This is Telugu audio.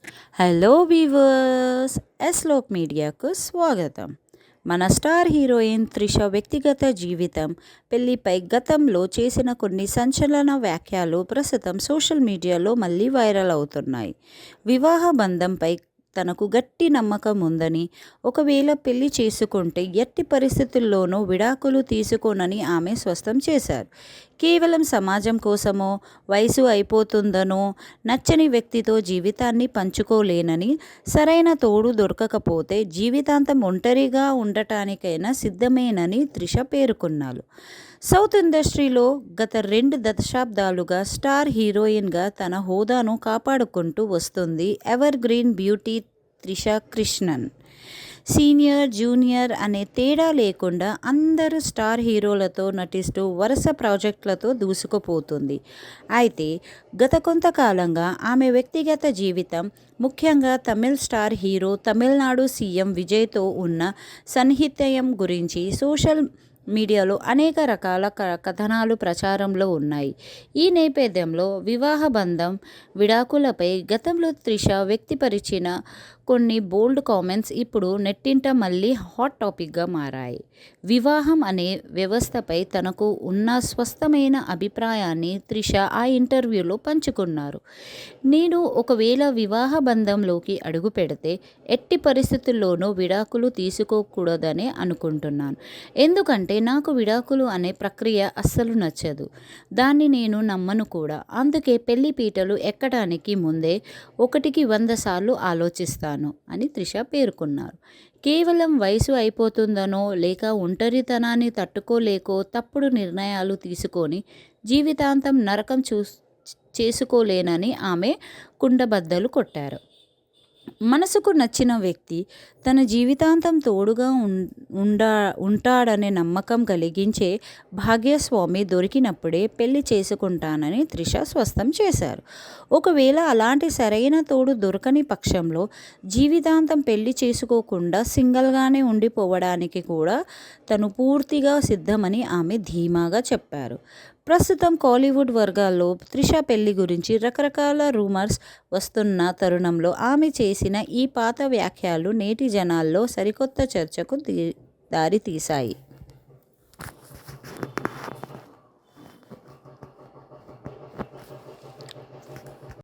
హలో వీవర్స్, ఎస్లోక్ మీడియాకు స్వాగతం. మన స్టార్ హీరోయిన్ త్రిష వ్యక్తిగత జీవితం, పెళ్లిపై గతంలో చేసిన కొన్ని సంచలన వ్యాఖ్యలు ప్రస్తుతం సోషల్ మీడియాలో మళ్ళీ వైరల్ అవుతున్నాయి. వివాహ బంధంపై తనకు గట్టి నమ్మకం ఉందని, ఒకవేళ పెళ్లి చేసుకుంటే ఎట్టి పరిస్థితుల్లోనూ విడాకులు తీసుకోనని ఆమె స్పష్టం చేశారు. కేవలం సమాజం కోసమో, వయసు అయిపోతుందనో, నచ్చని వ్యక్తితో జీవితాన్ని పంచుకోలేనని, సరైన తోడు దొరకకపోతే జీవితాంతం ఒంటరిగా ఉండటానికైనా సిద్ధమేనని త్రిష పేర్కొన్నారు. సౌత్ ఇండస్ట్రీలో గత 2 దశాబ్దాలుగా స్టార్ హీరోయిన్గా తన హోదాను కాపాడుకుంటూ వస్తుంది ever green beauty Trisha Krishnan. Senior, junior అనే తేడా లేకుండా అందరూ స్టార్ హీరోలతో నటిస్తూ వరుస ప్రాజెక్టులతో దూసుకుపోతుంది. అయితే గత కొంతకాలంగా ఆమె వ్యక్తిగత జీవితం, ముఖ్యంగా తమిళ స్టార్ హీరో, తమిళనాడు సీఎం విజయ్తో ఉన్న సన్నిహిత్యం గురించి సోషల్ మీడియాలో అనేక రకాల కథనాలు ప్రచారంలో ఉన్నాయి. ఈ నేపథ్యంలో వివాహ బంధం, విడాకులపై గతంలో త్రిష వ్యక్తపరిచిన కొన్ని బోల్డ్ కామెంట్స్ ఇప్పుడు నెట్టింట మళ్ళీ హాట్ టాపిక్గా మారాయి. వివాహం అనే వ్యవస్థపై తనకు ఉన్న స్పష్టమైన అభిప్రాయాన్ని త్రిష ఆ ఇంటర్వ్యూలో పంచుకున్నారు. నేను ఒకవేళ వివాహ బంధంలోకి అడుగు పెడితే ఎట్టి పరిస్థితుల్లోనూ విడాకులు తీసుకోకూడదనే అనుకుంటున్నాను. ఎందుకంటే నాకు విడాకులు అనే ప్రక్రియ అస్సలు నచ్చదు. దాన్ని నేను నమ్మను కూడా. అందుకే పెళ్లి పీటలు ఎక్కడానికి ముందే 1కి 100 సార్లు ఆలోచిస్తాను అని త్రిష పేర్కొన్నారు. కేవలం వయసు అయిపోతుందనో, లేక ఒంటరితనాన్ని తట్టుకోలేకో తప్పుడు నిర్ణయాలు తీసుకొని జీవితాంతం నరకం చేసుకోలేనని ఆమె కుండబద్దలు కొట్టారు. మనసుకు నచ్చిన వ్యక్తి తన జీవితాంతం తోడుగా ఉంటాడనే నమ్మకం కలిగించే భాగ్యస్వామి దొరికినప్పుడే పెళ్లి చేసుకుంటానని త్రిష స్పష్టం చేశారు. ఒకవేళ అలాంటి సరైన తోడు దొరకని పక్షంలో జీవితాంతం పెళ్లి చేసుకోకుండా సింగిల్గానే ఉండిపోవడానికి కూడా తను పూర్తిగా సిద్ధమని ఆమె ధీమాగా చెప్పారు. ప్రస్తుతం కోలీవుడ్ వర్గాల్లో త్రిష పెళ్లి గురించి రకరకాల రూమర్స్ వస్తున్న తరుణంలో ఆమె చేసిన ఈ పాత వ్యాఖ్యలు నేటి జనాల్లో సరికొత్త చర్చకు దారితీశాయి.